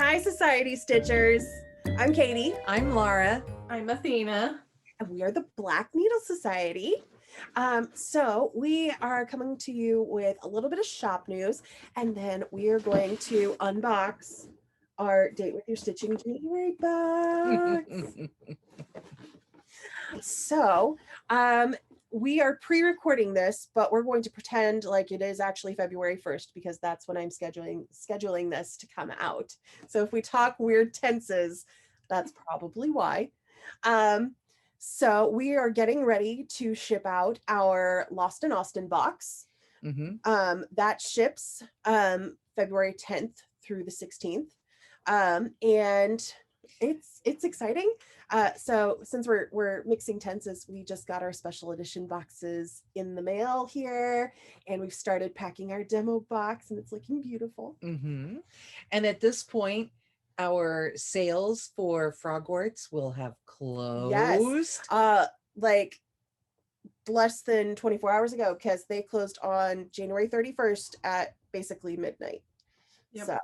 Hi, Society Stitchers. I'm Katie. I'm Laura. I'm Athena. And we are the Black Needle Society. So we are coming to you with a little bit of shop news, and then we are going to unbox our Date with Your Stitching January box. So we are pre-recording this, but we're going to pretend like it is actually February 1st because that's when I'm scheduling this to come out. So if we talk weird tenses, that's probably why. So we are getting ready to ship out our Lost in Austin box. That ships February 10th through the 16th. And it's exciting. So since we're mixing tenses, we just got our special edition boxes in the mail here, and we've started packing our demo box, and it's looking beautiful. And at this point, our sales for Frogwarts will have closed. Yes. Like less than 24 hours ago, because they closed on January 31st at basically midnight. Yep. So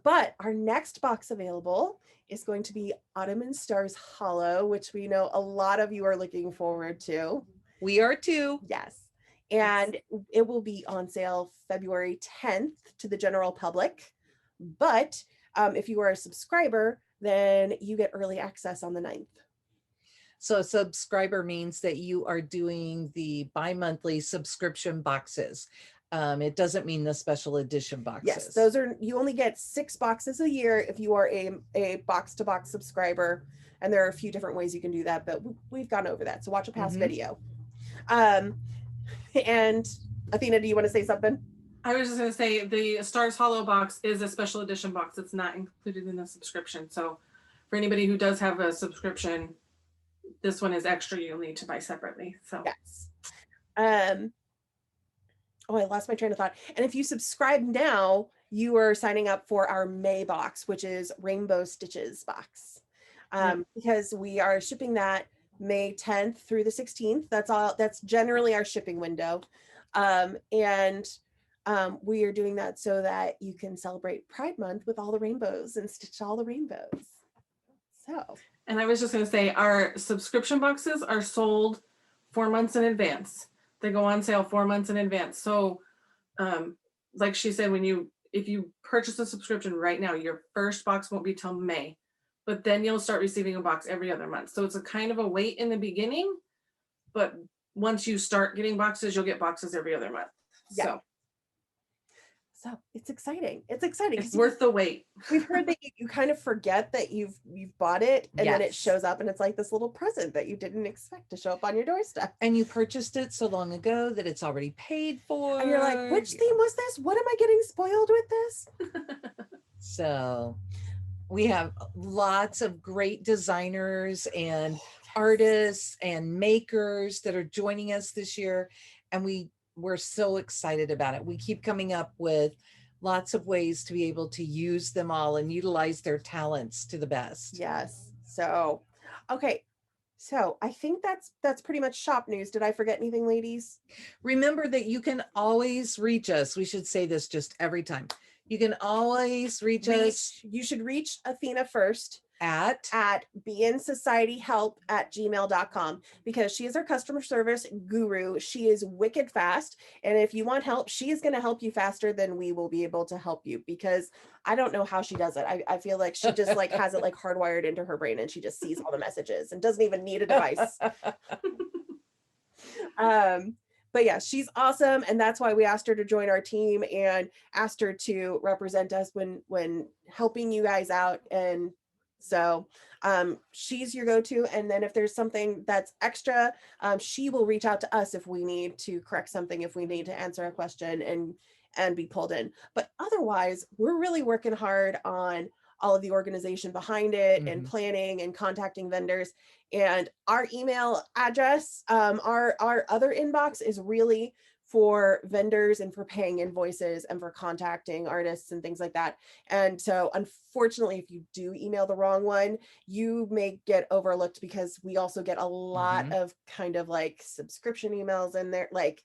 but our next box available is going to be Autumn and Stars Hollow, which we know a lot of you are looking forward to. We are too. Yes. And it will be on sale February 10th to the general public. But if you are a subscriber, then you get early access on the 9th. So a subscriber means that you are doing the bi-monthly subscription boxes. It doesn't mean the special edition boxes. Yes, those are, you only get 6 boxes a year if you are a box-to-box subscriber. And there are a few different ways you can do that, but we've gone over that. So watch a past video. And Athena, do you want to say something? I was just going to say the Stars Hollow box is a special edition box. It's not included in the subscription. So for anybody who does have a subscription, this one is extra. You'll need to buy separately. So yes. Oh, I lost my train of thought. And if you subscribe now, you are signing up for our May box, which is Rainbow Stitches box. Because we are shipping that May 10th through the 16th. That's generally our shipping window. We are doing that so that you can celebrate Pride Month with all the rainbows and stitch all the rainbows. So. And I was just going to say our subscription boxes are sold 4 months in advance. They go on sale 4 months in advance. So like she said, if you purchase a subscription right now, your first box won't be till May, but then you'll start receiving a box every other month. So it's a kind of a wait in the beginning, but once you start getting boxes, you'll get boxes every other month. Yeah. So it's exciting. It's exciting. It's worth the wait. We've heard that you kind of forget that you've bought it, and then it shows up and it's like this little present that you didn't expect to show up on your doorstep. And you purchased it so long ago that it's already paid for. And you're like, which theme was this? What am I getting spoiled with this? So we have lots of great designers and artists and makers that are joining us this year. And we're so excited about it. We keep coming up with lots of ways to be able to use them all and utilize their talents to the best. Yes. So, okay. So I think that's pretty much shop news. Did I forget anything, ladies? Remember that you can always reach us. We should say this just every time. You can always reach us. You should reach Athena first at bnsocietyhelp@gmail.com because she is our customer service guru. She is wicked fast. And if you want help, she is going to help you faster than we will be able to help you, because I don't know how she does it. I feel like she just like has it like hardwired into her brain, and she just sees all the messages and doesn't even need a device. But yeah, she's awesome. And that's why we asked her to join our team and asked her to represent us when helping you guys out. And so she's your go-to. And then if there's something that's extra, she will reach out to us if we need to correct something, if we need to answer a question and be pulled in. But otherwise, we're really working hard on all of the organization behind it and planning and contacting vendors. And our email address, our other inbox is really for vendors and for paying invoices and for contacting artists and things like that. And so unfortunately, if you do email the wrong one, you may get overlooked, because we also get a lot of kind of like subscription emails in there, like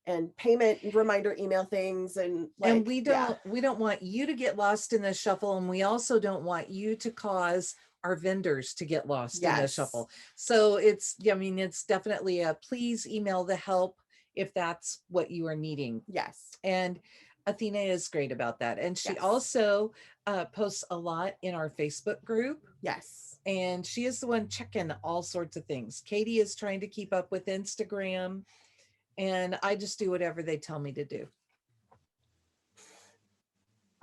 and payment reminder email things, and like, and we don't want you to get lost in the shuffle, and we also don't want you to cause our vendors to get lost in the Yes. shuffle. So it's, I mean, it's definitely a please email the help if that's what you are needing. Yes. And Athena is great about that. And she Yes. also posts a lot in our Facebook group. Yes. And she is the one checking all sorts of things. Katie is trying to keep up with Instagram, and I just do whatever they tell me to do.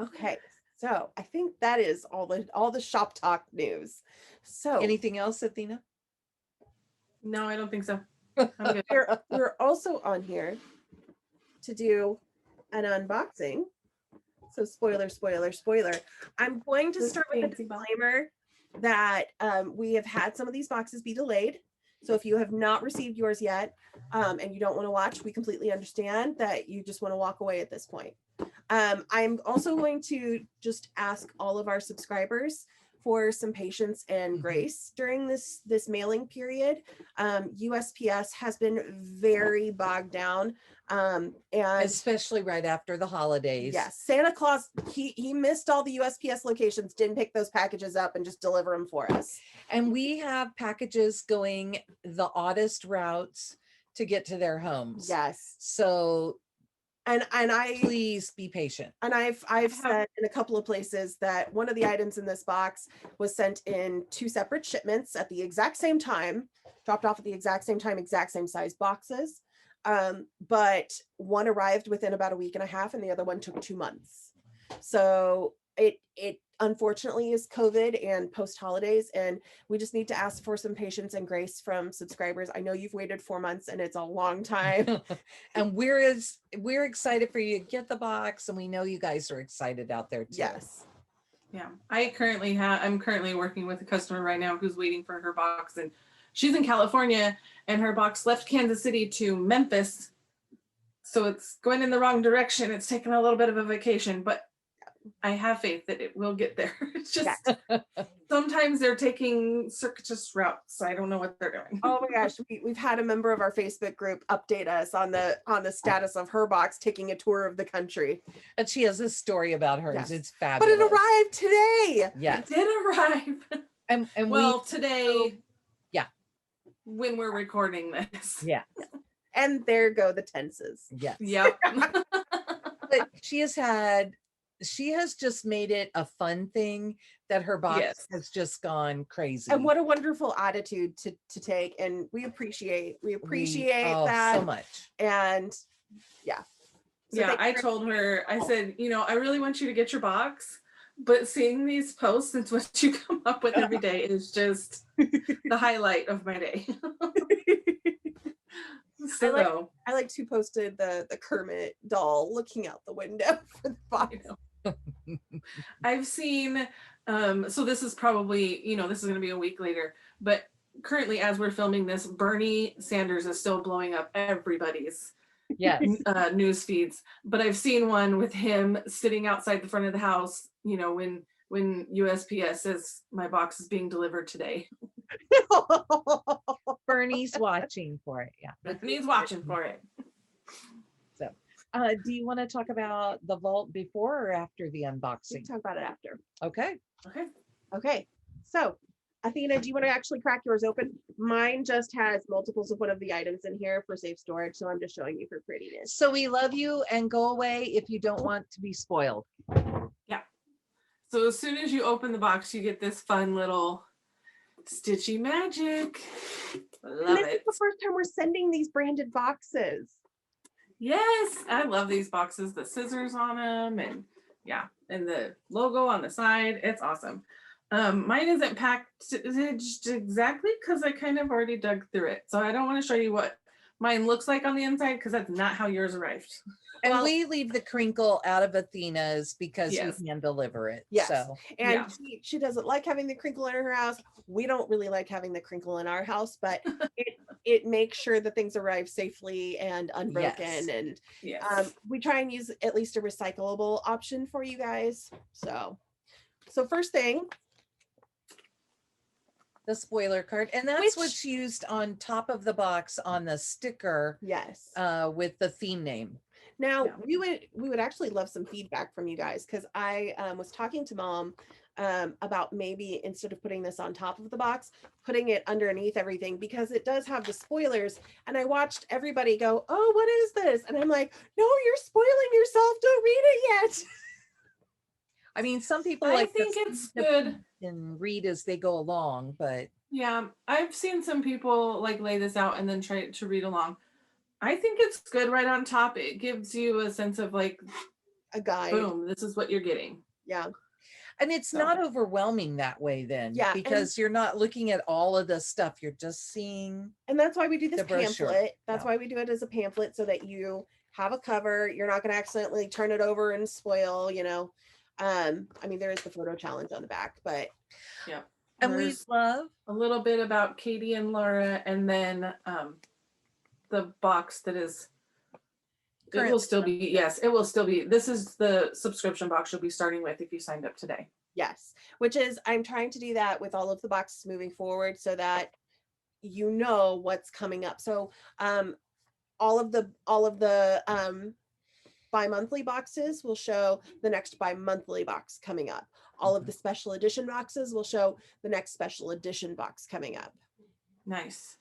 Okay. So I think that is all the shop talk news. So Anything else, Athena? No, I don't think so. I'm good. we're also on here to do an unboxing. So spoiler, spoiler, spoiler. I'm going to This start with a fancy box. disclaimer that we have had some of these boxes be delayed. So if you have not received yours yet, and you don't want to watch, we completely understand that you just want to walk away at this point. I'm also going to just ask all of our subscribers for some patience and grace during this mailing period. USPS has been very bogged down, and Especially right after the holidays. yes, Santa Claus, he missed all the USPS locations, didn't pick those packages up and just deliver them for us. And we have packages going the oddest routes to get to their homes. Yes, So and I please be patient. and I've said in a couple of places that one of the items in this box was sent in 2 separate shipments at the exact same time, dropped off at the exact same time, exact same size boxes. But one arrived within about a week and a half and the other one took 2 months. So it unfortunately is COVID and post holidays, and we just need to ask for some patience and grace from subscribers. I know you've waited 4 months and it's a long time. And we're excited for you to get the box, and we know you guys are excited out there too. Yes. Yeah, I'm currently working with a customer right now who's waiting for her box, and she's in California, and her box left Kansas City to Memphis. So it's going in the wrong direction. It's taken a little bit of a vacation, but I have faith that it will get there. It's just sometimes they're taking circuitous routes. I don't know what they're doing. Oh my gosh, we've had a member of our Facebook group update us on the status of her box taking a tour of the country. And she has a story about hers. Yes. It's But fabulous. it arrived today. Yes. It did arrive. And Well, today. Yeah. When we're recording this. Yeah. And there go the tenses. Yes. Yep. But she has just made it a fun thing that her box has just gone crazy. And what a wonderful attitude to take. And we appreciate that so much. And yeah. So yeah, I told her, I said, I really want you to get your box, but seeing these posts and what you come up with every day is just the highlight of my day. So I like to posted the Kermit doll looking out the window for the box. I've seen, so this is probably, this is going to be a week later, but currently as we're filming this, Bernie Sanders is still blowing up everybody's news feeds. But I've seen one with him sitting outside the front of the house, when USPS says my box is being delivered today. Bernie's watching for it. Yeah. Bernie's watching for it. So, do you want to talk about the vault before or after the unboxing? We can talk about it after. Okay. Okay. So, Athena, do you want to actually crack yours open? Mine just has multiples of one of the items in here for safe storage, so I'm just showing you for prettiness. So we love you, and go away if you don't want to be spoiled. Yeah. So as soon as you open the box, you get this fun little stitchy magic. Love This is it. the first time we're sending these branded boxes. Yes, I love these boxes. The scissors on them, and and the logo on the side. It's awesome. Mine isn't packaged exactly because I kind of already dug through it. So I don't want to show you what mine looks like on the inside because that's not how yours arrived. And we leave the crinkle out of Athena's because we Yes. can deliver it. Yes. So And she doesn't like having the crinkle in her house. We don't really like having the crinkle in our house, but it makes sure that things arrive safely and unbroken. And we try and use at least a recyclable option for you guys. So first thing, The spoiler card. And that's what's used on top of the box on the sticker Yes. with the theme name. Now Yeah. we would actually love some feedback from you guys, because I was talking to Mom about maybe instead of putting this on top of the box, putting it underneath everything, because it does have the spoilers. And I watched everybody go, "Oh, what is this?" And I'm like, "No, you're spoiling yourself. Don't read it yet." I mean, some people I like think to it's skip good. and read as they go along, but Yeah, I've seen some people like lay this out and then try to read along. I think it's good right on top. It gives you a sense of like, A guide. boom, this is what you're getting. Yeah. and it's So. not overwhelming that way then, Yeah, because you're not looking at all of the stuff. You're just seeing. And that's why we do this The brochure. pamphlet. That's Yeah. why we do it as a pamphlet, so that you have a cover. You're not going to accidentally turn it over and spoil, you know. I mean, there is the photo challenge on the back, but Yeah. And we There's love a little bit about Katie and Laura, and then the box that is, it will Current still be, yes, it will still be. This is the subscription box you'll be starting with if you signed up today. yes, which is, I'm trying to do that with all of the boxes moving forward, so that you know what's coming up. So all of the bi-monthly boxes will show the next bi-monthly box coming up. All of the special edition boxes will show the next special edition box coming up. Nice.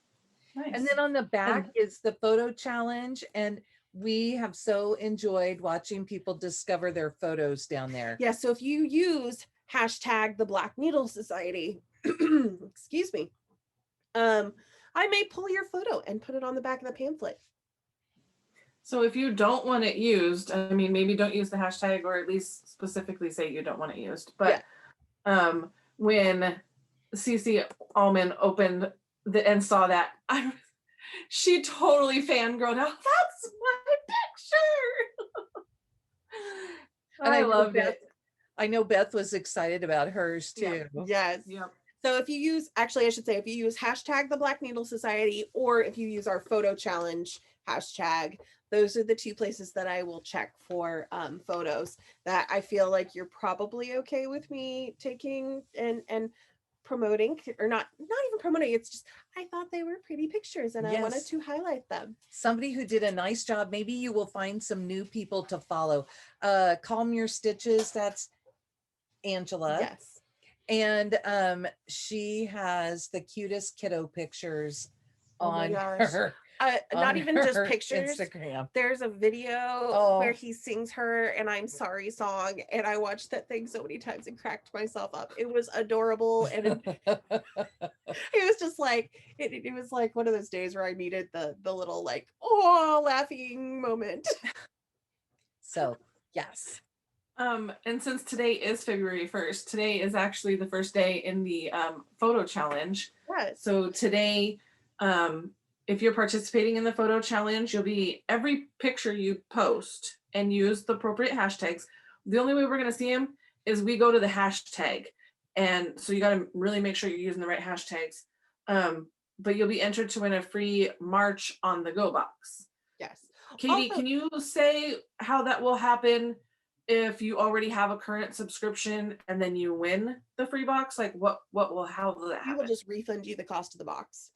Nice. And then on the back is the photo challenge. And we have so enjoyed watching people discover their photos down there. Yeah, so if you use hashtag the Black Needle Society, excuse me, I may pull your photo and put it on the back of the pamphlet. So if you don't want it used, I mean, maybe don't use the hashtag, or at least specifically say you don't want it used. But when Cece Allman opened and saw that, she totally fangirled out. That's my picture. And I love Beth, it. I know Beth was excited about hers too. Yes. Yep. So if you use, actually, I should say, if you use hashtag the Black Needle Society, or if you use our photo challenge hashtag, those are the two places that I will check for photos that I feel like you're probably okay with me taking and promoting, or not even promoting. It's just, I thought they were pretty pictures and I wanted Yes. to highlight them. Somebody who did a nice job. Maybe you will find some new people to follow. Calm Your Stitches, that's Angela. Yes. And she has the cutest kiddo pictures on her. Not even just her pictures. Instagram. There's a video where he sings her "And I'm Sorry" song, and I watched that thing so many times and cracked myself up. It was adorable, and it was just like it was like one of those days where I needed the little like laughing moment. So yes. And since today is February 1st, today is actually the first day in the photo challenge. Yes. So today, if you're participating in the photo challenge, you'll be, every picture you post and use the appropriate hashtags. The only way we're going to see them is we go to the hashtag. And so you got to really make sure you're using the right hashtags. But you'll be entered to win a free March on the Go box. Yes. Katie, Also, can you say how that will happen if you already have a current subscription and then you win the free box? Like how will that happen? we will just refund you the cost of the box.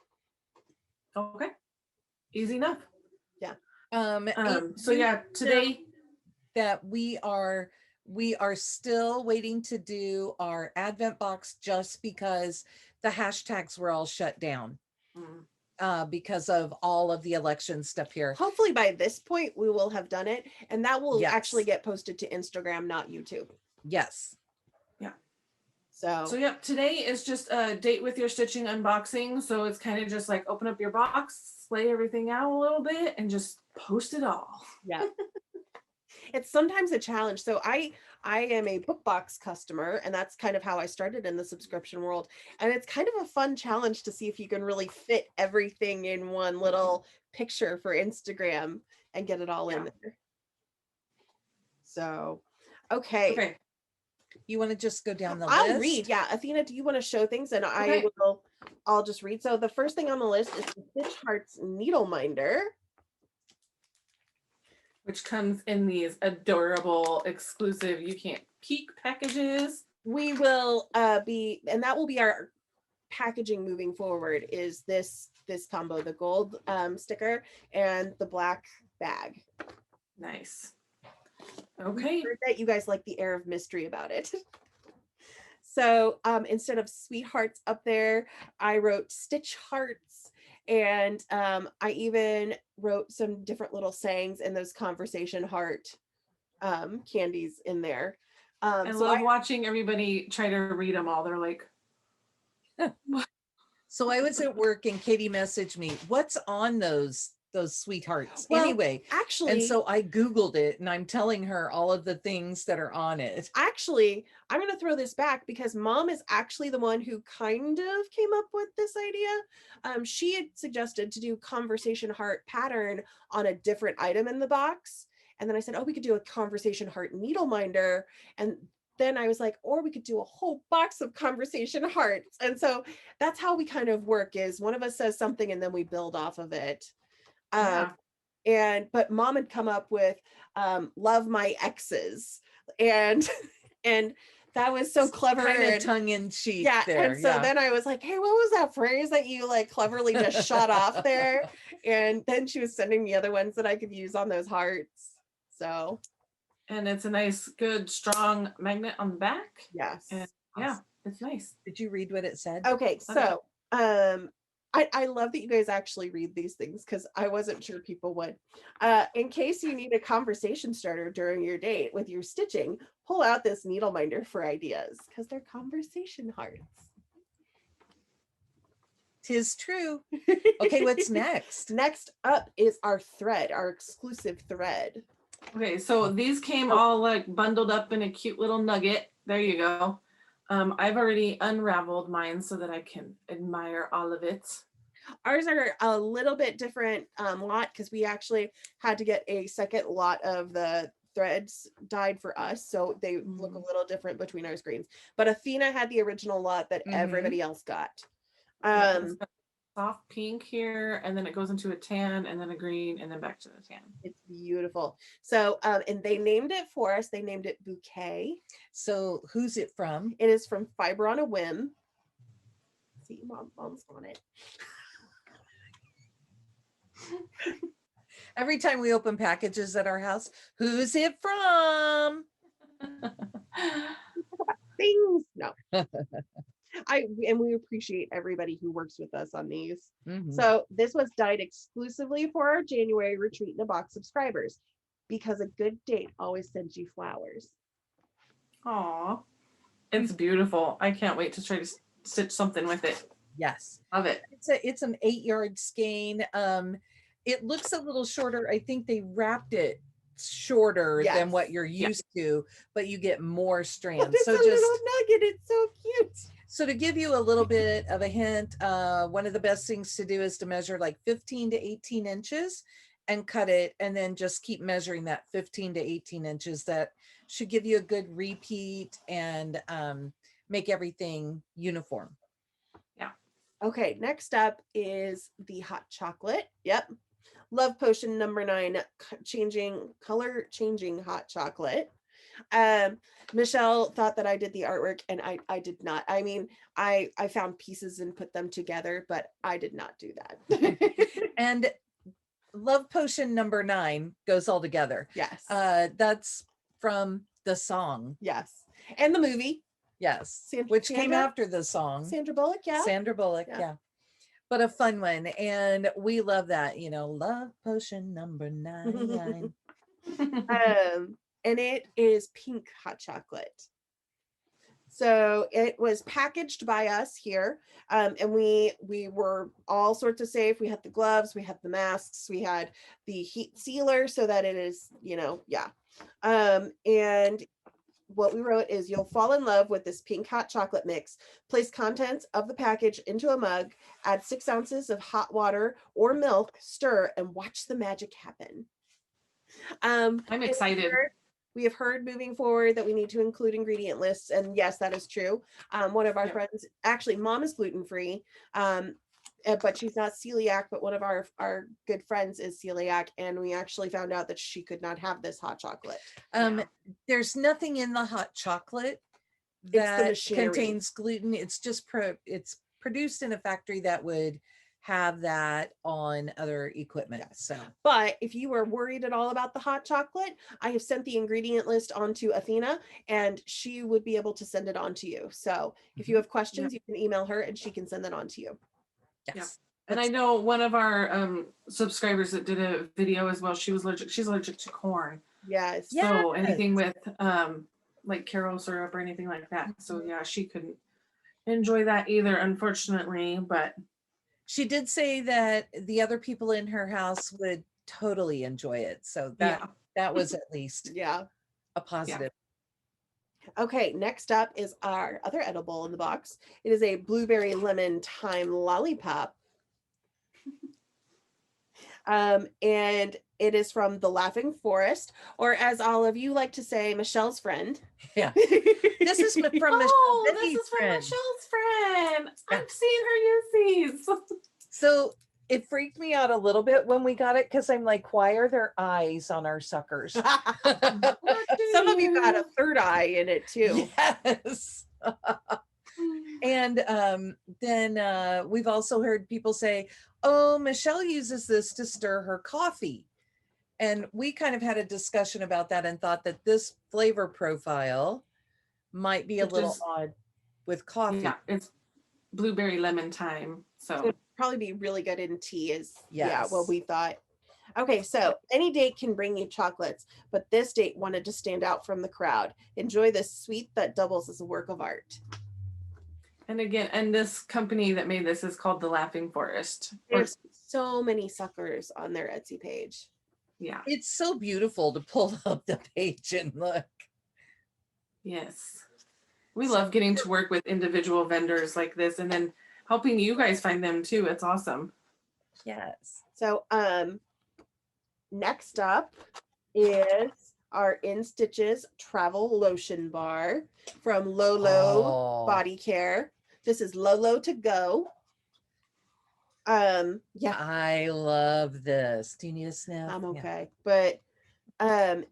Okay. Easy enough. Yeah. So yeah, today that we are still waiting to do our Advent box, just because the hashtags were all shut down. Because of all of the election stuff here. Hopefully by this point we will have done it, and that will actually get posted to Instagram, not YouTube. Yes. Yeah. So yep, today is just a date with your stitching unboxing. So it's kind of just like open up your box, lay everything out a little bit, and just post it all. Yeah. It's sometimes a challenge. So I am a book box customer, and that's kind of how I started in the subscription world. And it's kind of a fun challenge to see if you can really fit everything in one little picture for Instagram and get it all in there. So, okay. You want to just go down the I'll list? read. Yeah. Athena, do you want to show things? And I'll just read. So the first thing on the list is the StitchHearts needleminder, which comes in these adorable, exclusive, you can't peek packages. We will and that will be our packaging moving forward is this combo, the gold sticker and the black bag. Nice. Okay. Heard that you guys like the air of mystery about it. So instead of sweethearts up there, I wrote StitchHearts, and I even wrote some different little sayings in those conversation heart candies in there. I love watching everybody try to read them all. They're like, So I was at work and Katie messaged me, what's on those sweethearts Well, anyway? actually, And so I Googled it and I'm telling her all of the things that are on it. actually, I'm going to throw this back because Mom is actually the one who kind of came up with this idea. She had suggested to do conversation heart pattern on a different item in the box. And then I said, oh, we could do a conversation heart needleminder. And then I was like, or we could do a whole box of conversation hearts. And so that's how we kind of work, is one of us says something and then we build off of it. yeah. But Mom had come up with love my exes, and that was so clever, Kind of and tongue in cheek. yeah. There, And so then I was like, hey, what was that phrase that you like cleverly just shot off there? And then she was sending me other ones that I could use on those hearts. So And it's a nice, good, strong magnet on the back. yes. And yeah, it's nice. Did you read what it said? Okay, so I love that you guys actually read these things, because I wasn't sure people would. In case you need a conversation starter during your date with your stitching, pull out this needle minder for ideas, because they're conversation hearts. 'Tis true. Okay, what's next? Next up is our thread, our exclusive thread. Okay, so these came all like bundled up in a cute little nugget. There you go. I've already unraveled mine so that I can admire all of it. Ours are a little bit different lot, because we actually had to get a second lot of the threads dyed for us, so they look a little different between our screens. But Athena had the original lot that everybody else got. Yeah, it's got soft pink here, and then it goes into a tan, and then a green, and then back to the tan. It's beautiful. So and they named it for us. They named it Bouquet. So who's it from? It is from Fiber on a Whim. See, mom's on it. Every time we open packages at our house, who's it from? Things. No. And we appreciate everybody who works with us on these. So this was dyed exclusively for our January Retreat in a Box subscribers, because a good date always sends you flowers. Aw, it's beautiful. I can't wait to try to stitch something with it. Yes. Love it. It's an 8-yard skein. It looks a little shorter. I think they wrapped it shorter than what you're used to, but you get more strands. It's so a just little nugget. It's so cute. So to give you a little bit of a hint, one of the best things to do is to measure like 15 to 18 inches and cut it, and then just keep measuring that 15 to 18 inches. That should give you a good repeat and make everything uniform. Yeah. Okay, next up is the hot chocolate. Yep. Love Potion number 9, color changing hot chocolate. Michelle thought that I did the artwork, and I did not. I mean, I found pieces and put them together, but I did not do that. And Love Potion number 9 goes all together. Yes. That's from the song. Yes. And the movie. Yes. Which came after the song. Sandra Bullock, yeah. Sandra Bullock, yeah. But a fun one. And we love that, Love Potion number 9. And it is pink hot chocolate. So it was packaged by us here. And we were all sorts of safe. We had the gloves, we had the masks, we had the heat sealer so that it is, and what we wrote is, you'll fall in love with this pink hot chocolate mix. Place contents of the package into a mug, add 6 ounces of hot water or milk, stir, and watch the magic happen. I'm excited. We have heard moving forward that we need to include ingredient lists. And yes, that is true. One of our friends, actually Mom is gluten-free, but she's not celiac, but one of our good friends is celiac. And we actually found out that she could not have this hot chocolate. There's nothing in the hot chocolate that contains gluten. It's just produced in a factory that would have that on other equipment. So But if you were worried at all about the hot chocolate, I have sent the ingredient list on to Athena and she would be able to send it on to you. So if you have questions, you can email her and she can send it on to you. yes. And I know one of our subscribers that did a video as well, she's allergic to corn. Yes. So anything with like Karo syrup or anything like that. So yeah, she couldn't enjoy that either, unfortunately, but She did say that the other people in her house would totally enjoy it. So that was at least a positive. Okay, next up is our other edible in the box. It is a blueberry lemon thyme lollipop. And it is from the Laughing Forest, or as all of you like to say, Michelle's friend. Yeah. This is from Michelle. This is from Michelle's friend. I've seen her use these. So it freaked me out a little bit when we got it because I'm like, why are there eyes on our suckers? Some of you got a third eye in it too. Yes. And then we've also heard people say, oh, Michelle uses this to stir her coffee. And we kind of had a discussion about that and thought that this flavor profile might be a little odd with coffee. Yeah, it's blueberry lemon thyme. So it'd probably be really good in tea is yes. What we thought. Okay, so any date can bring you chocolates, but this date wanted to stand out from the crowd. Enjoy this sweet that doubles as a work of art. And again, and this company that made this is called the Laughing Forest. There's so many suckers on their Etsy page. Yeah. It's so beautiful to pull up the page and look. Yes. We love getting to work with individual vendors like this and then helping you guys find them too. It's awesome. Yes. So next up is our In Stitches travel lotion bar from Lolo Body Care. This is Lolo to go. I love this. Do you need a sniff? I'm okay, but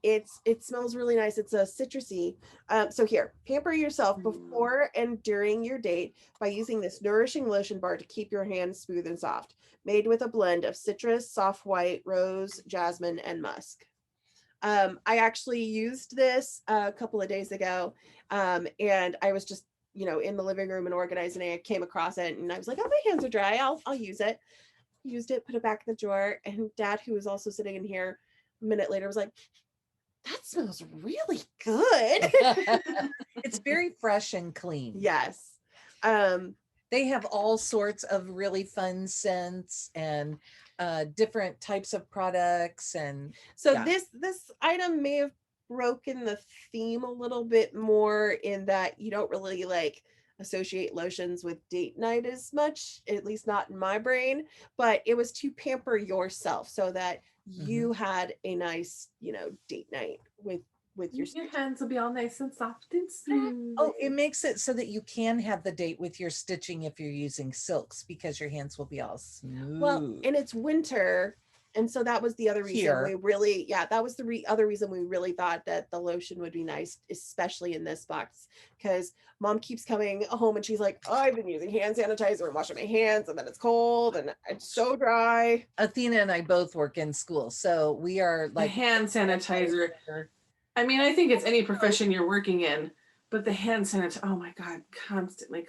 it smells really nice. It's a citrusy. So here, pamper yourself before and during your date by using this nourishing lotion bar to keep your hands smooth and soft. Made with a blend of citrus, soft white, rose, jasmine, and musk. I actually used this a couple of days ago, and I was just in the living room and organizing it. I came across it and I was like, oh, my hands are dry. I'll use it. Used it, put it back in the drawer. And Dad, who was also sitting in here a minute later, was like, that smells really good. It's very fresh and clean. Yes. They have all sorts of really fun scents and different types of products. And so this item may have broken the theme a little bit more in that you don't really associate lotions with date night as much, at least not in my brain, but it was to pamper yourself so that you had a nice, date night with your hands will be all nice and soft and smooth. Oh, it makes it so that you can have the date with your stitching if you're using silks because your hands will be all smooth. Well, and it's winter. And so that was the other reason we really, that was the other reason we really thought that the lotion would be nice, especially in this box, because Mom keeps coming home and she's like, oh, I've been using hand sanitizer and washing my hands and then it's cold and it's so dry. Athena and I both work in school, so we are like hand sanitizer. I mean, I think it's any profession you're working in, but the hand sanitizer, oh my God, constantly.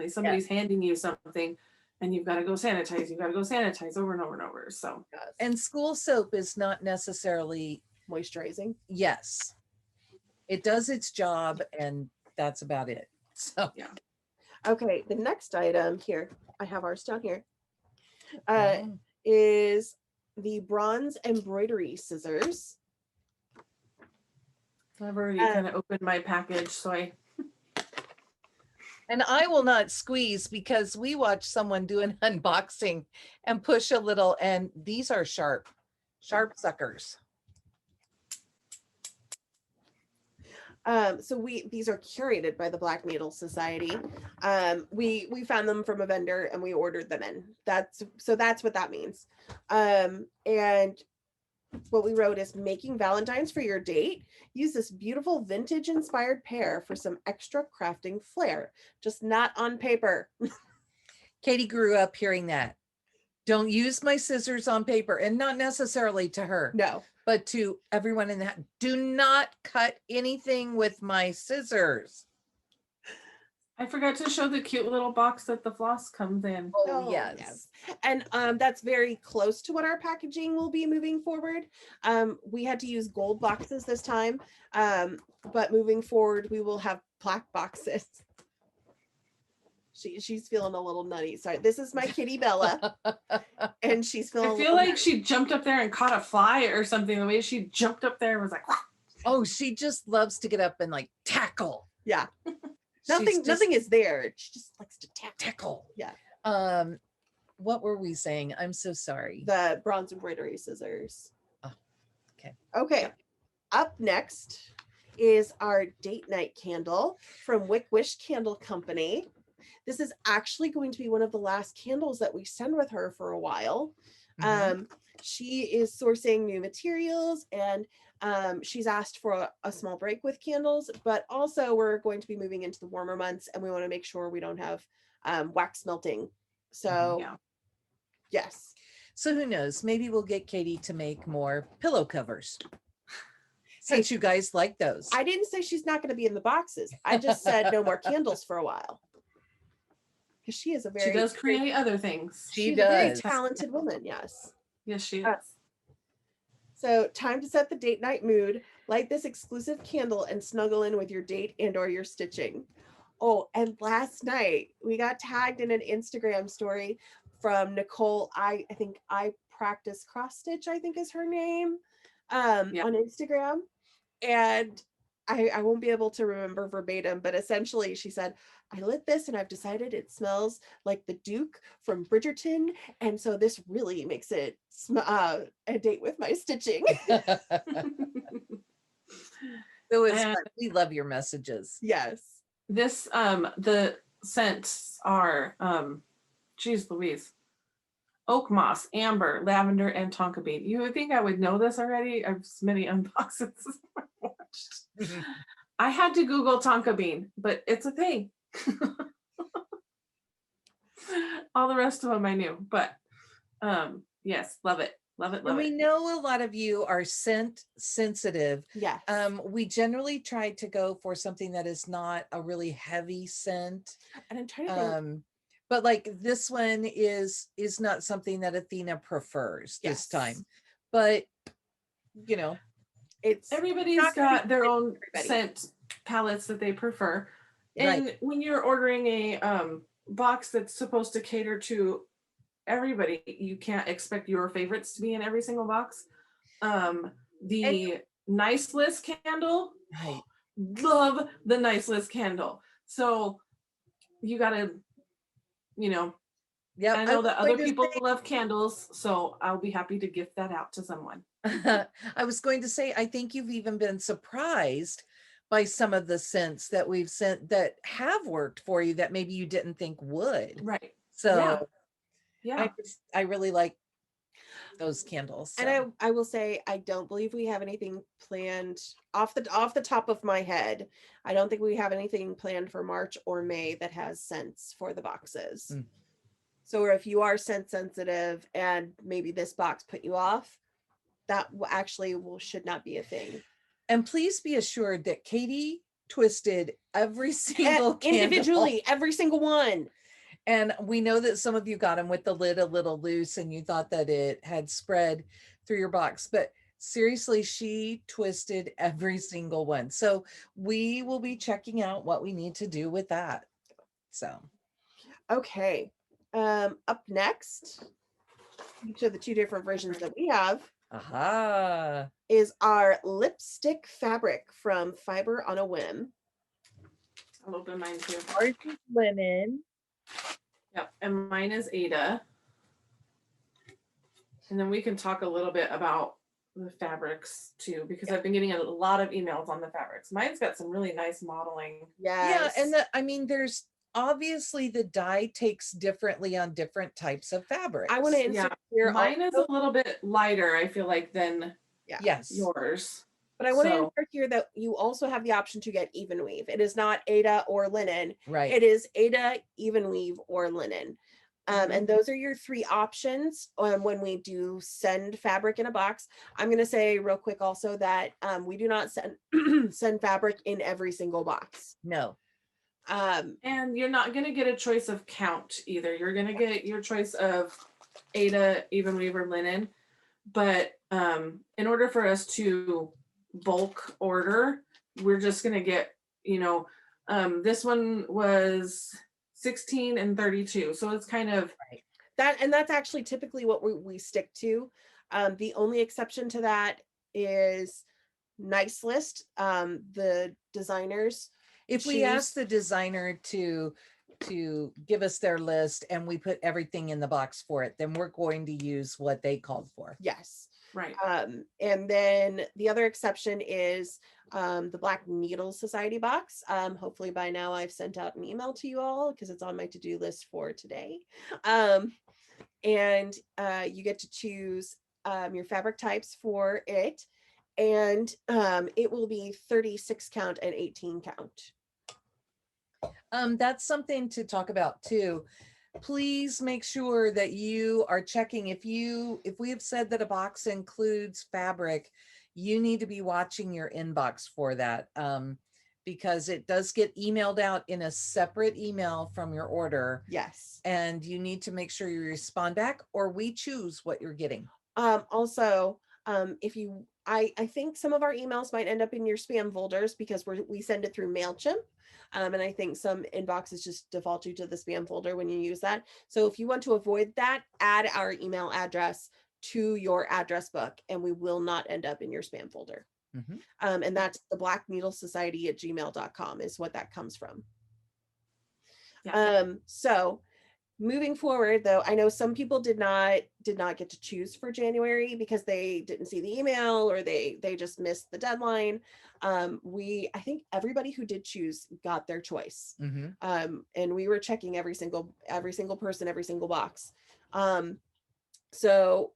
Somebody's handing you something. And you've got to go sanitize. You've got to go sanitize over and over and over. So, and school soap is not necessarily moisturizing. Yes, it does its job, and that's about it. So, Okay, the next item here, I have ours down here, is the bronze embroidery scissors. I've already kind of opened my package, so And I will not squeeze because we watched someone do an unboxing and push a little, and these are sharp suckers. So these are curated by the Black Needle Society. We found them from a vendor and we ordered them in. That's what that means. And what we wrote is making Valentine's for your date. Use this beautiful vintage inspired pair for some extra crafting flair, just not on paper. Katie grew up hearing that. Don't use my scissors on paper, and not necessarily to her, No. but to everyone in that. Do not cut anything with my scissors. I forgot to show the cute little box that the floss comes in. Oh, yes. And that's very close to what our packaging will be moving forward. We had to use gold boxes this time, but moving forward, we will have black boxes. She's feeling a little nutty. Sorry, this is my kitty Bella, and she's feeling. I feel like she jumped up there and caught a fly or something. The way she jumped up there was like. Oh, she just loves to get up and like tackle. Yeah. Nothing is there. She just likes to tackle. Yeah. What were we saying? I'm so sorry. The bronze embroidery scissors. Oh, okay. Okay. Yeah. Up next is our date night candle from Wick Wish Candle Company. This is actually going to be one of the last candles that we send with her for a while. She is sourcing new materials, and she's asked for a small break with candles, but also we're going to be moving into the warmer months, and we want to make sure we don't have wax melting. So Yeah. yes. So who knows? Maybe we'll get Katie to make more pillow covers. Since you guys like those. I didn't say she's not going to be in the boxes. I just said no more candles for a while. Because she is a very. She does create other things. She's a very talented woman. Yes. Yes, she is. So time to set the date night mood. Light this exclusive candle and snuggle in with your date and or your stitching. Oh, and last night we got tagged in an Instagram story from Nicole. I think I practice cross stitch, I think is her name, on Instagram. And I won't be able to remember verbatim, but essentially she said, I lit this and I've decided it smells like the Duke from Bridgerton. And so this really makes it a date with my stitching. So we love your messages. Yes. This, the scents are, geez Louise, oak moss, amber, lavender, and tonka bean. You would think I would know this already. I've so many unboxes I've watched. I had to Google tonka bean, but it's a thing. All the rest of them I knew, but yes, love it. Love it. Love and we it. know a lot of you are scent sensitive. Yes. We generally try to go for something that is not a really heavy scent. And I'm trying to think. But like this one is not something that Athena prefers this time. But you know, everybody's got their own scent palettes that they prefer. And when you're ordering a box that's supposed to cater to everybody, you can't expect your favorites to be in every single box. The Nice List candle, love the Nice List candle. So you gotta, I know that other people love candles, so I'll be happy to gift that out to someone. I was going to say, I think you've even been surprised by some of the scents that we've sent that have worked for you that maybe you didn't think would. Right. So yeah. I really like those candles. So. And I will say, I don't believe we have anything planned off the top of my head. I don't think we have anything planned for March or May that has scents for the boxes. So if you are scent sensitive and maybe this box put you off, that actually should not be a thing. And please be assured that Katie twisted every single candle. Individually, every single one. And we know that some of you got them with the lid a little loose and you thought that it had spread through your box, but seriously, she twisted every single one. So we will be checking out what we need to do with that. So. Okay. Up next, each of the two different versions that we have is our lipstick fabric from Fiber on a Whim. I'll open mine too. Ours is linen. Yep, and mine is Ada. And then we can talk a little bit about the fabrics too, because I've been getting a lot of emails on the fabrics. Mine's got some really nice modeling. Yes. Yeah, and there's obviously the dye takes differently on different types of fabric. I want to insert here. Mine is a little bit lighter, I feel like, than yours. But I want to insert here that you also have the option to get even weave. It is not Ada or linen. Right. It is Ada, even weave, or linen. And those are your 3 options when we do send fabric in a box. I'm going to say real quick also that we do not send send fabric in every single box. No. And you're not going to get a choice of count either. You're going to get your choice of Aida, even weaver, linen. But in order for us to bulk order, we're just going to get, you know, this one was 16 and 32. So it's kind of that, and that's actually typically what we stick to. The only exception to that is Nice List. The designers, If we ask the designer to give us their list and we put everything in the box for it, then we're going to use what they called for. yes. right. And then the other exception is the Black Needle Society box. Hopefully by now I've sent out an email to you all because it's on my to-do list for today. And you get to choose your fabric types for it. And it will be 36 count and 18 count. That's something to talk about too. Please make sure that you are checking if we have said that a box includes fabric, you need to be watching your inbox for that, because it does get emailed out in a separate email from your order. Yes. And you need to make sure you respond back or we choose what you're getting. Also, if you, I think some of our emails might end up in your spam folders because we send it through MailChimp. And I think some inboxes just default you to the spam folder when you use that. So if you want to avoid that, add our email address to your address book and we will not end up in your spam folder. And that's the Black Needle Society at gmail.com is what that comes from. Yeah. So moving forward, though, I know some people did not get to choose for January because they didn't see the email or they just missed the deadline. I think everybody who did choose got their choice. And we were checking every single person, every single box. So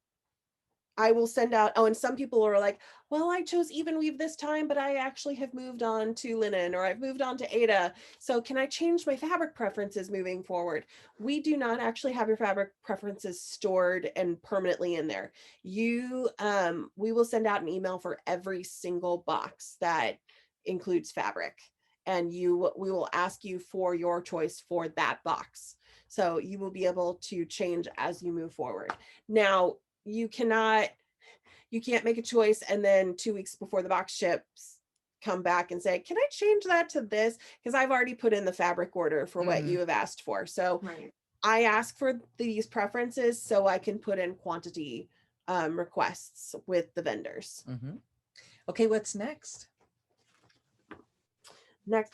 I will send out, and some people are like, well, I chose even weave this time, but I actually have moved on to linen or I've moved on to Aida. So can I change my fabric preferences moving forward? We do not actually have your fabric preferences stored and permanently in there. We will send out an email for every single box that includes fabric. And we will ask you for your choice for that box. So you will be able to change as you move forward. Now, you can't make a choice and then 2 weeks before the box ships come back and say, can I change that to this? Because I've already put in the fabric order for what you have asked for. So I ask for these preferences so I can put in quantity requests with the vendors. Okay, what's next?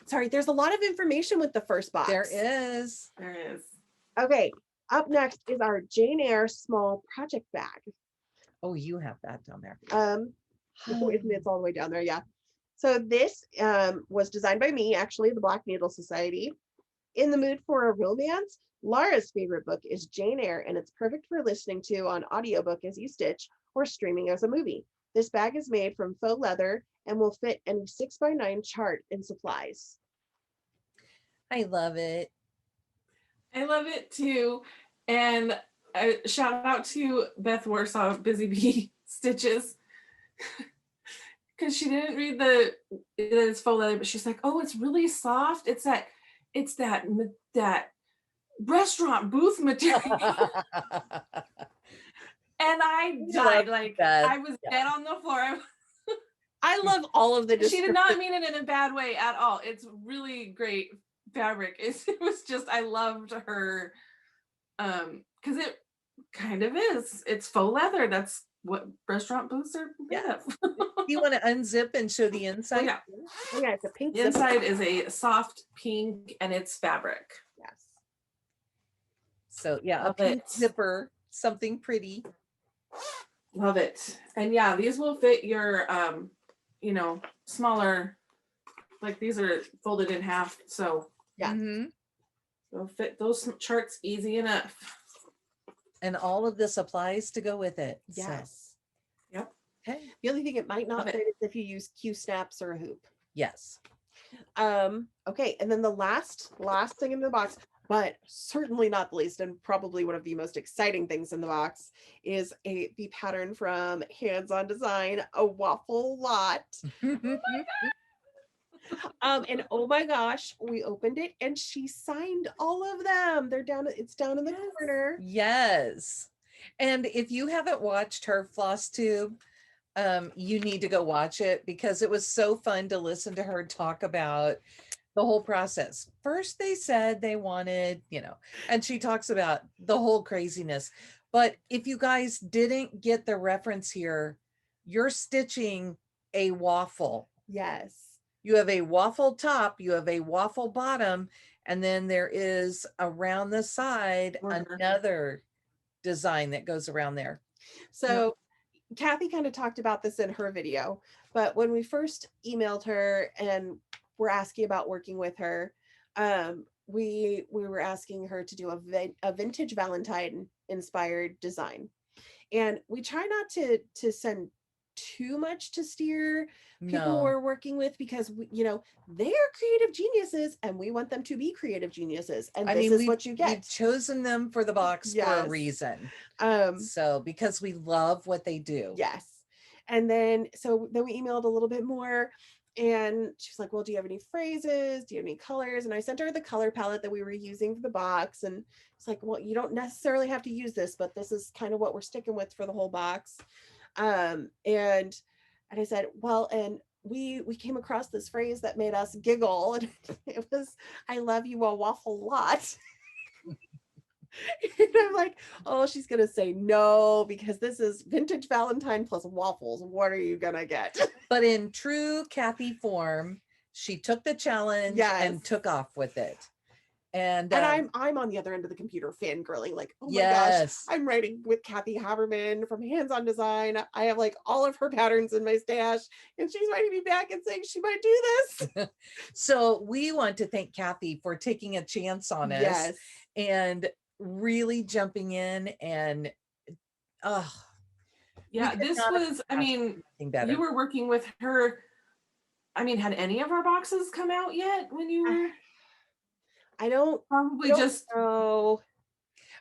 Sorry, there's a lot of information with the first box. There is. Okay, up next is our Jane Eyre small project bag. Oh, you have that down there. It's all the way down there, yeah. So this was designed by me, actually, the Black Needle Society. In the mood for a romance, Laura's favorite book is Jane Eyre, and it's perfect for listening to on audiobook as you stitch or streaming as a movie. This bag is made from faux leather and will fit any 6x9 chart and supplies. I love it. I love it too. And shout out to Beth Warsaw, Busy Bee Stitches, because she didn't read it's faux leather, but she's like, oh, it's really soft. It's that restaurant booth material. And I died. Like I was dead on the floor. I love all of the She did not mean it in a bad way at all. It's really great fabric. It was just, I loved her because it kind of is. It's faux leather. That's what restaurant booths are made of. You want to unzip and show the inside? Oh, yeah, it's a pink. The inside is a soft pink and it's fabric. Yes. So yeah, a pink zipper, something pretty. Love it. And yeah, these will fit your smaller, like these are folded in half. So yeah. They'll fit those charts easy enough. And all of this applies to go with it. Yes. So. Yep. Okay. The only thing it might not fit is if you use Q snaps or a hoop. Yes. Okay. And then the last thing in the box, But certainly not the least, and probably one of the most exciting things in the box is the pattern from Hands On Design, a waffle lot. And oh my gosh, we opened it and she signed all of them. They're down, it's down in the corner. Yes. And if you haven't watched her FlossTube, you need to go watch it because it was so fun to listen to her talk about the whole process. First, they said they wanted, and she talks about the whole craziness. But if you guys didn't get the reference here, you're stitching a waffle. Yes. You have a waffle top, you have a waffle bottom, and then there is around the side another design that goes around there. So Kathy kind of talked about this in her video, but when we first emailed her and were asking about working with her, we were asking her to do a vintage Valentine inspired design, and we try not to send too much to steer people we're working with, because they are creative geniuses and we want them to be creative geniuses, and this is what you get. We've chosen them for the box for a reason. So because we love what they do. Yes. And then we emailed a little bit more, and she's like, well, do you have any phrases? Do you have any colors? And I sent her the color palette that we were using for the box, and it's like, well, you don't necessarily have to use this, but this is kind of what we're sticking with for the whole box. And I said, well, and we came across this phrase that made us giggle, and it was, I love you a waffle lot. And I'm like, oh, she's gonna say no, because this is vintage Valentine plus waffles. What are you gonna get? But in true Kathy form, she took the challenge and took off with it. And I'm on the other end of the computer fangirling, like, oh my gosh, I'm writing with Kathy Haberman from Hands On Design. I have like all of her patterns in my stash, and she's writing me back and saying she might do this. So we want to thank Kathy for taking a chance on us and really jumping in. And this was, I mean, you were working with her. I mean, had any of our boxes come out yet when you were? I don't know.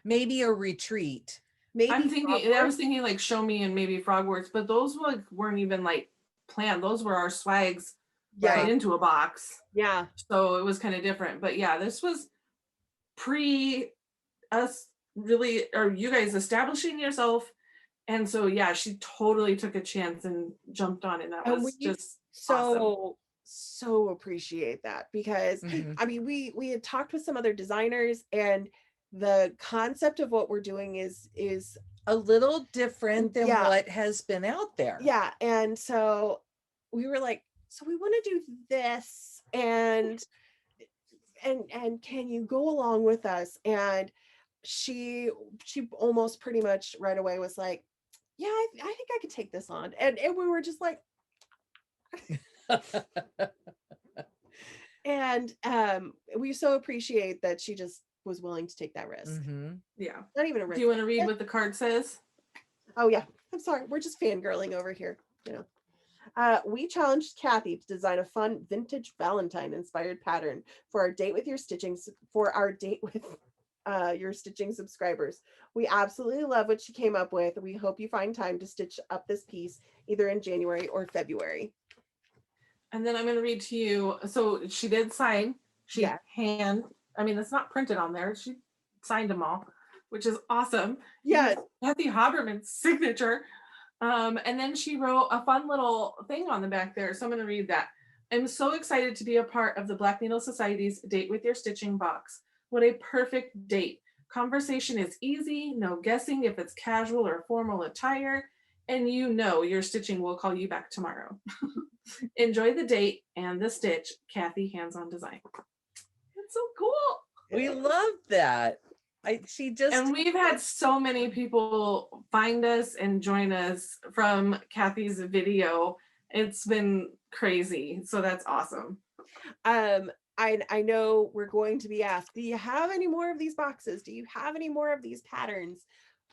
Maybe a retreat. Maybe I was thinking like Show Me and maybe Frogworks, but those weren't even like planned. Those were our swags right into a box. Yeah. So it was kind of different. But yeah, this was pre us really, or you guys establishing yourself. And so yeah, she totally took a chance and jumped on, and that was just awesome. So appreciate that, because I mean, we had talked with some other designers, and the concept of what we're doing is a little different than what has been out there. Yeah. And so we were like, so we want to do this, and can you go along with us? And she almost pretty much right away was like, yeah, I think I could take this on. And we were just like, and we so appreciate that she just was willing to take that risk. Yeah. Not even a risk. Do you want to read what the card says? Oh yeah. I'm sorry. We're just fangirling over here. We challenged Kathy to design a fun vintage Valentine inspired pattern for our date with your stitching subscribers. We absolutely love what she came up with. We hope you find time to stitch up this piece either in January or February. And then I'm going to read to you. So she did sign. I mean, it's not printed on there. She signed them all, which is awesome. Yeah. Kathy Haberman's signature. And then she wrote a fun little thing on the back there. So I'm going to read that. I'm so excited to be a part of the Black Needle Society's Date with Your Stitching box. What a perfect date. Conversation is easy. No guessing if it's casual or formal attire. And your stitching will call you back tomorrow. Enjoy the date and the stitch. Kathy, Hands On Design. It's so cool. We love that. And we've had so many people find us and join us from Kathy's video. It's been crazy. So that's awesome. I know we're going to be asked, do you have any more of these boxes? Do you have any more of these patterns?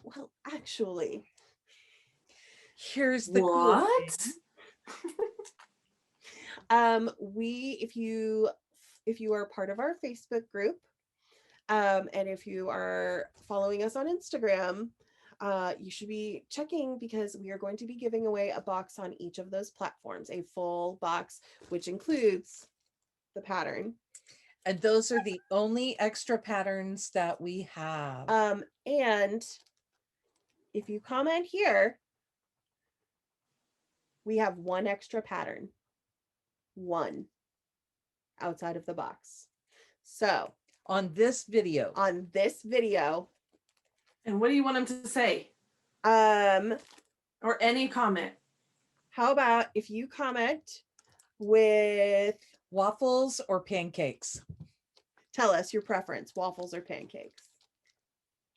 Well, actually, here's the cool thing. If you are part of our Facebook group, And if you are following us on Instagram, you should be checking because we are going to be giving away a box on each of those platforms, a full box, which includes the pattern. And those are the only extra patterns that we have. And if you comment here, we have one extra pattern, one outside of the box. So on this video, And what do you want them to say? Or any comment? How about if you comment with waffles or pancakes? Tell us your preference, waffles or pancakes.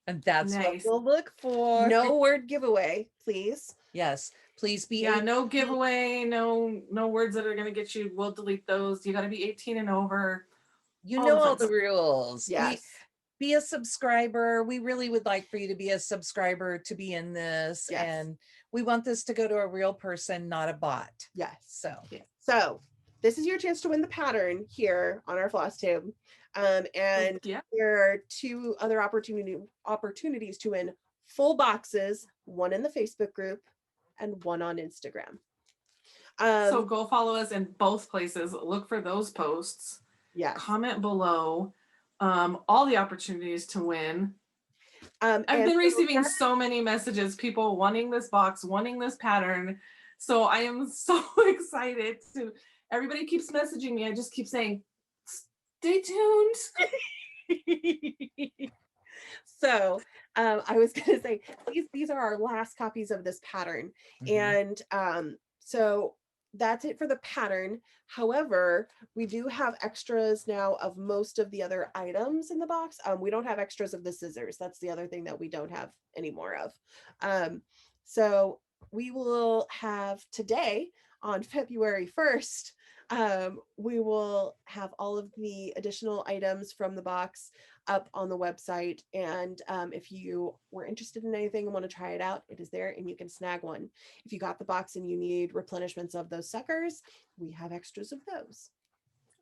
And that's Nice. what we'll look for. No word giveaway, please. Yes, please be. Yeah, no giveaway, no words that are going to get you. We'll delete those. You got to be 18 and over. You know all the rules. Yes. Be a subscriber. We really would like for you to be a subscriber to be in this. Yes. And we want this to go to a real person, not a bot. Yes. So this is your chance to win the pattern here on our FlossTube. And Yeah. there are two other opportunities to win full boxes, one in the Facebook group and one on Instagram. So go follow us in both places. Look for those posts. Yes. Comment below. All the opportunities to win. I've been receiving so many messages, people wanting this box, wanting this pattern. So I am so excited to, everybody keeps messaging me. I just keep saying, stay tuned. So I was going to say, these are our last copies of this pattern. And so that's it for the pattern. However, we do have extras now of most of the other items in the box. We don't have extras of the scissors. That's the other thing that we don't have any more of. So we will have today on February 1st, we will have all of the additional items from the box up on the website. And if you were interested in anything and want to try it out, it is there and you can snag one. If you got the box and you need replenishments of those suckers, we have extras of those.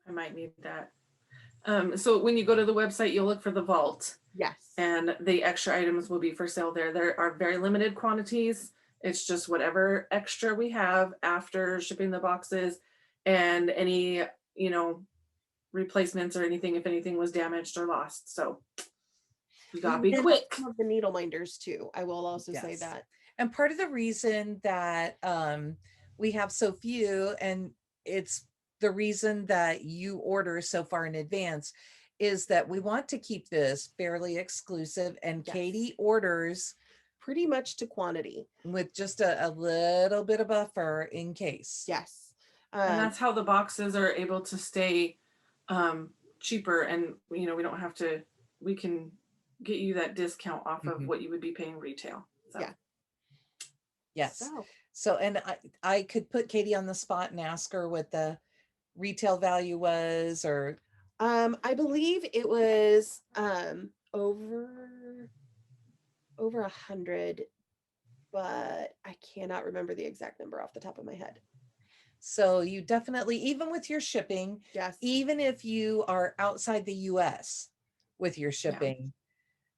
I might need that. So when you go to the website, you'll look for the vault. Yes. And the extra items will be for sale there. There are very limited quantities. It's just whatever extra we have after shipping the boxes and any, replacements or anything, if anything was damaged or lost. So you gotta be quick. Some of the needle minders too. I will also say that. And part of the reason that we have so few, and it's the reason that you order so far in advance, is that we want to keep this fairly exclusive, and Katie orders pretty much to quantity with just a little bit of buffer in case. Yes. And that's how the boxes are able to stay cheaper, and we don't have to, we can get you that discount off of what you would be paying retail. So. Yeah. Yes. So and I could put Katie on the spot and ask her what the retail value was, or I believe it was over 100, but I cannot remember the exact number off the top of my head. So you definitely, even with your shipping, even if you are outside the US with your shipping,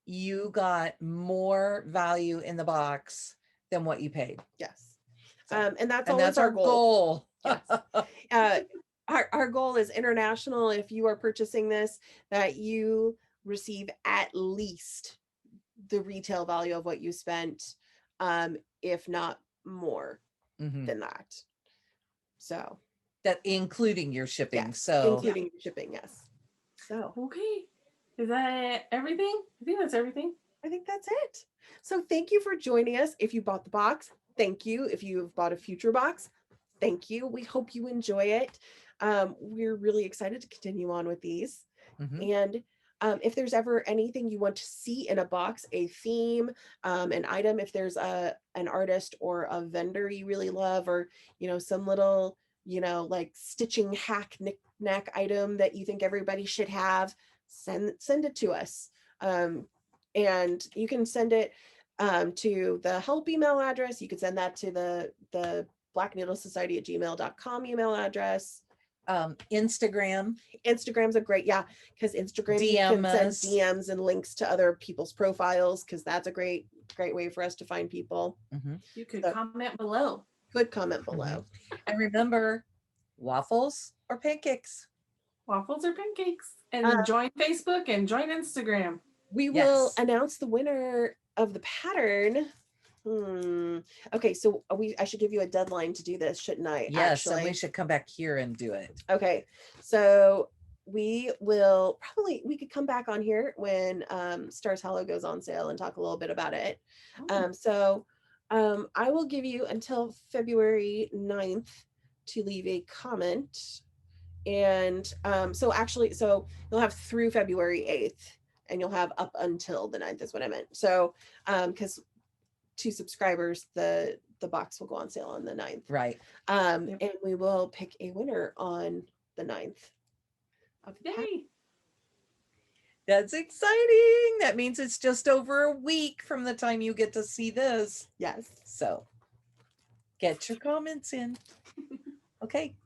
you got more value in the box than what you paid. Yes. And that's our goal. Yes. Our goal is international. If you are purchasing this, that you receive at least the retail value of what you spent, if not more than that. So that including your shipping. Yes, so including your shipping, yes. So okay. Is that everything? I think that's everything. I think that's it. So thank you for joining us. If you bought the box, thank you. If you've bought a future box, thank you. We hope you enjoy it. We're really excited to continue on with these. And if there's ever anything you want to see in a box, a theme, an item, if there's an artist or a vendor you really love, or some little like stitching hack knick-knack item that you think everybody should have, send it to us. And you can send it to the help email address. You can send that to the blackneedlesociety@gmail.com email address. Instagram. Instagram's a great, yeah, because Instagram you DM can send us. DMs and links to other people's profiles, because that's a great way for us to find people. Mhm. You could So- comment below. Good comment below. And remember, waffles or pancakes. Waffles or pancakes. And Uh, join Facebook and join Instagram. We will Yes. announce the winner of the pattern. Okay, so I should give you a deadline to do this, shouldn't I? Yes, and Actually, we should come back here and do it. okay, so we could come back on here when Stars Hollow goes on sale and talk a little bit about it. I will give you until February 9th to leave a comment. And so you'll have through February 8th, and you'll have up until the 9th is what I meant. So because to subscribers, the box will go on sale on the 9th. Right. And we will pick a winner on the 9th. Yay. That's exciting. That means it's just over a week from the time you get to see this. Yes. So get your comments in. Okay.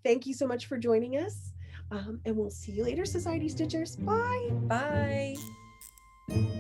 Thank you so much for joining us. And we'll see you later, Society Stitchers. Bye. Bye.